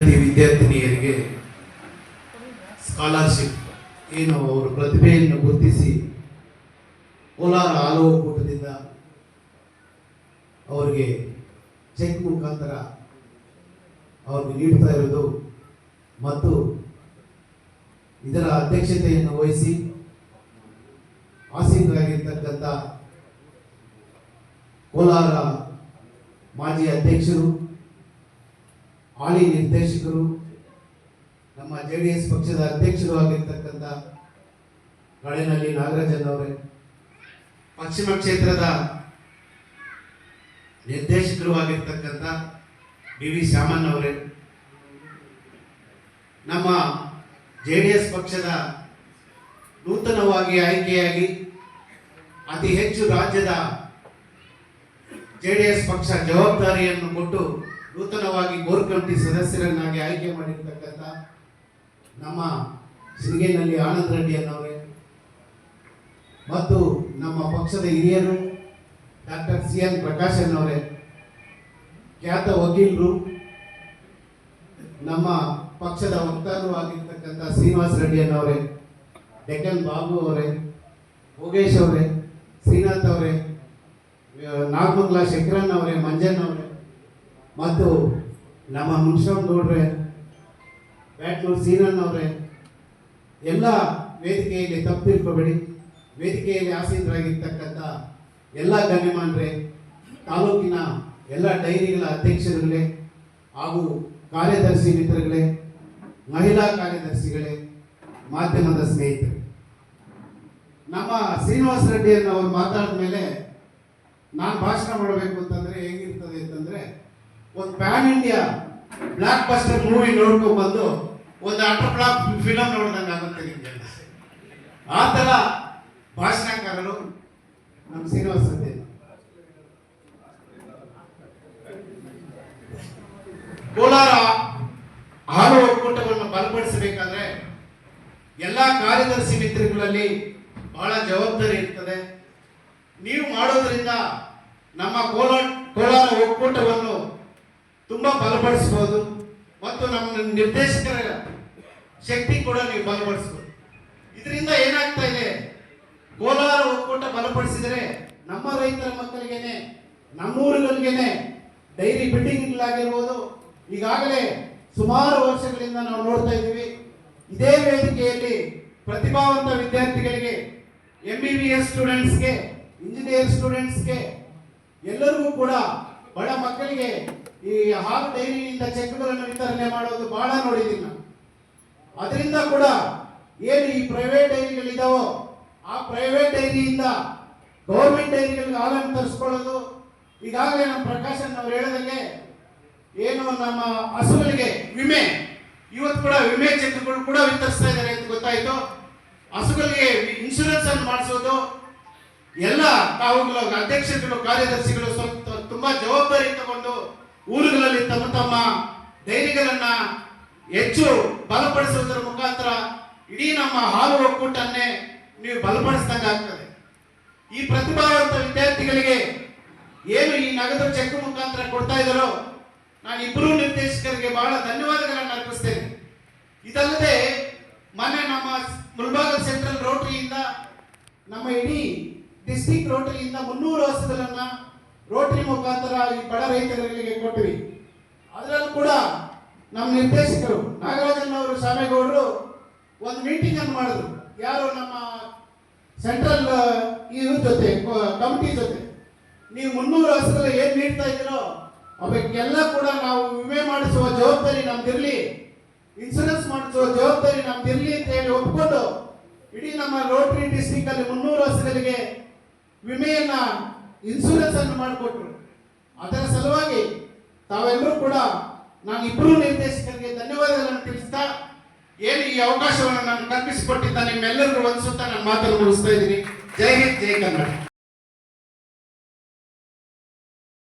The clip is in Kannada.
ವಿದ್ಯಾರ್ಥಿನಿಯರಿಗೆ ಸ್ಕಾಲರ್ಶಿಪ್ ಏನು ಅವರ ಪ್ರತಿಭೆಯನ್ನು ಗುರುತಿಸಿ ಕೋಲಾರ ಹಾಲು ಒಕ್ಕೂಟದಿಂದ ಅವರಿಗೆ ಚೆಕ್ ಮುಖಾಂತರ ಅವ್ರಿಗೆ ನೀಡ್ತಾ ಇರೋದು ಮತ್ತು ಇದರ ಅಧ್ಯಕ್ಷತೆಯನ್ನು ವಹಿಸಿ ಆಸೀನರಾಗಿರ್ತಕ್ಕಂಥ ಕೋಲಾರ ಮಾಜಿ ಅಧ್ಯಕ್ಷರು, ಹಾಲಿ ನಿರ್ದೇಶಕರು, ನಮ್ಮ JDS ಪಕ್ಷದ ಅಧ್ಯಕ್ಷರು ಆಗಿರ್ತಕ್ಕಂಥ ಗಳೆನಹಳ್ಳಿ ನಾಗರಾಜನ್ ಅವರೇ, ಪಶ್ಚಿಮ ಕ್ಷೇತ್ರದ ನಿರ್ದೇಶಕರು ಆಗಿರ್ತಕ್ಕಂಥ BV ಶಾಮನ್ ಅವರೇ, ನಮ್ಮ JDS ಪಕ್ಷದ ನೂತನವಾಗಿ ಆಯ್ಕೆಯಾಗಿ ಅತಿ ಹೆಚ್ಚು ರಾಜ್ಯದ JDS ಪಕ್ಷ ಜವಾಬ್ದಾರಿಯನ್ನು ಕೊಟ್ಟು ನೂತನವಾಗಿ ಕೋರ್ ಕಮಿಟಿ ಸದಸ್ಯರನ್ನಾಗಿ ಆಯ್ಕೆ ಮಾಡಿರ್ತಕ್ಕಂಥ ನಮ್ಮ ಸಿರಿಗೇನಹಳ್ಳಿ ಆನಂದ್ ರೆಡ್ಡಿ ಅನ್ನೋರೇ ಮತ್ತು ನಮ್ಮ ಪಕ್ಷದ ಹಿರಿಯರು ಡಾಕ್ಟರ್ CN ಪ್ರಕಾಶ್ ಅನ್ನೋರೇ, ಖ್ಯಾತ ವಕೀಲರು, ನಮ್ಮ ಪಕ್ಷದ ವಕ್ತಾರರು ಆಗಿರ್ತಕ್ಕಂಥ ಶ್ರೀನಿವಾಸ್ ರೆಡ್ಡಿ ಅನ್ನೋರೇ, ಡೆಕ್ಕನ್ ಬಾಬು ಅವರೇ, ಯೋಗೇಶ್ ಅವರೇ, ಶ್ರೀನಾಥ್ ಅವರೇ, ನಾಗಮಂಗಲ ಶಂಕರನ್ ಅವರೇ, ಮಂಜನ್ ಅವರೇ ಮತ್ತು ನಮ್ಮ ಮುನ್ಷಮ್ ಗೌಡ್ರೆ, ಬ್ಯಾಟ್ನೂರು ಸೀನನ್ ಅವರೇ, ಎಲ್ಲ ವೇದಿಕೆಯಲ್ಲಿ ತಪ್ಪು ತಿಳ್ಕೋಬೇಡಿ. ವೇದಿಕೆಯಲ್ಲಿ ಆಸೀನರಾಗಿರ್ತಕ್ಕಂಥ ಎಲ್ಲ ಗಣ್ಯಮಾನ್ರೆ, ತಾಲೂಕಿನ ಎಲ್ಲ ಡೈರಿಗಳ ಅಧ್ಯಕ್ಷರುಗಳೇ ಹಾಗೂ ಕಾರ್ಯದರ್ಶಿ ಮಿತ್ರಗಳೇ, ಮಹಿಳಾ ಕಾರ್ಯದರ್ಶಿಗಳೇ, ಮಾಧ್ಯಮದ ಸ್ನೇಹಿತರೆ, ನಮ್ಮ ಶ್ರೀನಿವಾಸ ರೆಡ್ಡಿ ಅವರು ಮಾತಾಡಿದ ಮೇಲೆ ನಾನು ಭಾಷಣ ಮಾಡಬೇಕು ಅಂತಂದ್ರೆ ಹೇಗಿರ್ತದೆ ಅಂತಂದ್ರೆ, ಒಂದು pan India blockbuster movie ನೋಡ್ಕೊಂಡು ಬಂದು ಒಂದು ಅಟರ್ ಬ್ಲಾಕ್ ಫಿಲಮ್ ನೋಡ್ದಂಗೆ ಆಗುತ್ತೆ ನಿಮ್ಗೆ. ಆ ಥರ ಭಾಷಣಕಾರರು ನಮ್ಮ ಶ್ರೀನಿವಾಸ ರೆಡ್ಡಿ. ಕೋಲಾರ ಹಾಲು ಒಕ್ಕೂಟವನ್ನು ಬಲಪಡಿಸಬೇಕಾದ್ರೆ ಎಲ್ಲ ಕಾರ್ಯದರ್ಶಿ ಮಿತ್ರಗಳಲ್ಲಿ ಬಹಳ ಜವಾಬ್ದಾರಿ ಇರ್ತದೆ. ನೀವು ಮಾಡೋದ್ರಿಂದ ನಮ್ಮ ಕೋಲಾರ ಒಕ್ಕೂಟವನ್ನು ತುಂಬಾ ಬಲಪಡಿಸಬಹುದು ಮತ್ತು ನಮ್ಮ ನಿರ್ದೇಶಕರ ಶಕ್ತಿ ಕೂಡ ನೀವು ಬಲಪಡಿಸಬಹುದು. ಇದರಿಂದ ಏನಾಗ್ತಾ ಇದೆ, ಕೋಲಾರ ಒಕ್ಕೂಟ ಬಲಪಡಿಸಿದರೆ ನಮ್ಮ ರೈತರ ಮಕ್ಕಳಿಗೇನೆ, ನಮ್ಮೂರುಗಳಿಗೇನೆ ಡೈರಿ ಬಿಲ್ಡಿಂಗ್ಗಳಾಗಿರ್ಬೋದು, ಈಗಾಗಲೇ ಸುಮಾರು ವರ್ಷಗಳಿಂದ ನಾವು ನೋಡ್ತಾ ಇದ್ದೀವಿ. ಇದೇ ವೇದಿಕೆಯಲ್ಲಿ ಪ್ರತಿಭಾವಂತ ವಿದ್ಯಾರ್ಥಿಗಳಿಗೆ, MBBS ಸ್ಟೂಡೆಂಟ್ಸ್ಗೆ, ಇಂಜಿನಿಯರ್ ಸ್ಟೂಡೆಂಟ್ಸ್ಗೆ ಎಲ್ಲರಿಗೂ ಕೂಡ ಬಡ ಮಕ್ಕಳಿಗೆ ಈ ಹಾಲು ಡೈರಿಯಿಂದ ಚೆಕ್ಗಳನ್ನು ವಿತರಣೆ ಮಾಡೋದು ಬಹಳ ನೋಡಿದ್ದೀನಿ ನಾನು. ಅದರಿಂದ ಕೂಡ ಏನು ಈ ಪ್ರೈವೇಟ್ ಡೈರಿಗಳಿದಾವೋ ಆ ಪ್ರೈವೇಟ್ ಡೈರಿಯಿಂದ ಗೌರ್ಮೆಂಟ್ ಡೈರಿಗಳಿಗೆ ಹಾಲನ್ನು ತರಿಸ್ಕೊಳ್ಳೋದು. ಈಗಾಗಲೇ ನಮ್ಮ ಪ್ರಕಾಶನ್ ಅವ್ರು ಹೇಳಿದಂಗೆ ಏನು ನಮ್ಮ ಹಸುಗಳಿಗೆ ವಿಮೆ, ಇವತ್ತು ಕೂಡ ವಿಮೆ ಚೆಕ್ಗಳು ಕೂಡ ವಿತರಿಸ್ತಾ ಇದ್ದಾರೆ ಅಂತ ಗೊತ್ತಾಯ್ತು. ಹಸುಗಳಿಗೆ ಇನ್ಶೂರೆನ್ಸ್ ಅನ್ನು ಮಾಡಿಸೋದು ಎಲ್ಲ ತಾವುಗಳು ಅಧ್ಯಕ್ಷರುಗಳು, ಕಾರ್ಯದರ್ಶಿಗಳು ಸ್ವಲ್ಪ ತುಂಬಾ ಜವಾಬ್ದಾರಿ ತಗೊಂಡು ಊರುಗಳಲ್ಲಿ ತಮ್ಮ ತಮ್ಮ ಡೈರಿಗಳನ್ನ ಹೆಚ್ಚು ಬಲಪಡಿಸುವುದರ ಮುಖಾಂತರ ಇಡೀ ನಮ್ಮ ಹಾಲು ಒಕ್ಕೂಟನ್ನೇ ನೀವು ಬಲಪಡಿಸಿದಂಗೆ ಆಗ್ತದೆ. ಈ ಪ್ರತಿಭಾವಂತ ವಿದ್ಯಾರ್ಥಿಗಳಿಗೆ ಏನು ಈ ನಗದು ಚೆಕ್ ಮುಖಾಂತರ ಕೊಡ್ತಾ ಇದ್ದಾರೋ, ನಾನು ಇಬ್ಬರು ನಿರ್ದೇಶಕರಿಗೆ ಬಹಳ ಧನ್ಯವಾದಗಳನ್ನು ಅರ್ಪಿಸ್ತೇನೆ. ಇದಲ್ಲದೆ ಮೊನ್ನೆ ನಮ್ಮ ಮುಳಬಾಗಿಲು ಸೆಂಟ್ರಲ್ ರೋಟರಿಯಿಂದ, ನಮ್ಮ ಇಡೀ ಡಿಸ್ಟ್ರಿಕ್ಟ್ ರೋಟರಿಯಿಂದ 300 ಹಸುಗಳನ್ನ ರೋಟರಿ ಮುಖಾಂತರ ಈ ಬಡ ರೈತರಿಗೆ ಕೊಟ್ಟಿವಿ. ಅದರಲ್ಲೂ ಕೂಡ ನಮ್ಮ ನಿರ್ದೇಶಕರು ನಾಗರಾಜನ್ ಅವರು, ಶಾಮೇಗೌಡರು ಒಂದು ಮೀಟಿಂಗ್ ಅನ್ನು ಮಾಡಿದ್ರು. ಯಾರು ನಮ್ಮ ಸೆಂಟ್ರಲ್ ಇವ್ರ ಜೊತೆ, ಕಮಿಟಿ ಜೊತೆ, ನೀವು 300 ಹಸುಗಳು ಏನ್ ನೀಡ್ತಾ ಇದ್ದೀರೋ ಅವಕ್ಕೆಲ್ಲ ಕೂಡ ನಾವು ವಿಮೆ ಮಾಡಿಸುವ ಜವಾಬ್ದಾರಿ ನಮ್ದಿರ್ಲಿ, ಇನ್ಸೂರೆನ್ಸ್ ಮಾಡಿಸುವ ಜವಾಬ್ದಾರಿ ನಮ್ದಿರ್ಲಿ ಅಂತ ಹೇಳಿ ಒಪ್ಕೊಂಡು ಇಡೀ ನಮ್ಮ ರೋಟರಿ ಡಿಸ್ಟ್ರಿಕ್ಟ್ ಅಲ್ಲಿ 300 ಹಸುಗಳಿಗೆ ವಿಮೆಯನ್ನ, ಇನ್ಸೂರೆನ್ಸ್ ಅನ್ನು ಮಾಡಿಕೊಟ್ರು. ಅದರ ಸಲುವಾಗಿ ತಾವೆಲ್ಲರೂ ಕೂಡ ನಾನು ಇಬ್ಬರು ನಿರ್ದೇಶಕರಿಗೆ ಧನ್ಯವಾದಗಳನ್ನು ತಿಳಿಸ್ತಾ, ಏನು ಈ ಅವಕಾಶವನ್ನು ನಾನು ಕಲ್ಪಿಸಿಕೊಟ್ಟಿದ್ದ ನಿಮ್ಮೆಲ್ಲರಿಗೂ ವಂದಿಸುತ್ತಾ ನನ್ನ ಮಾತನ್ನು ಮುಗಿಸ್ತಾ ಇದ್ದೀನಿ. ಜೈ ಹಿಂದ್, ಜೈ ಕರ್ನಾಟಕ.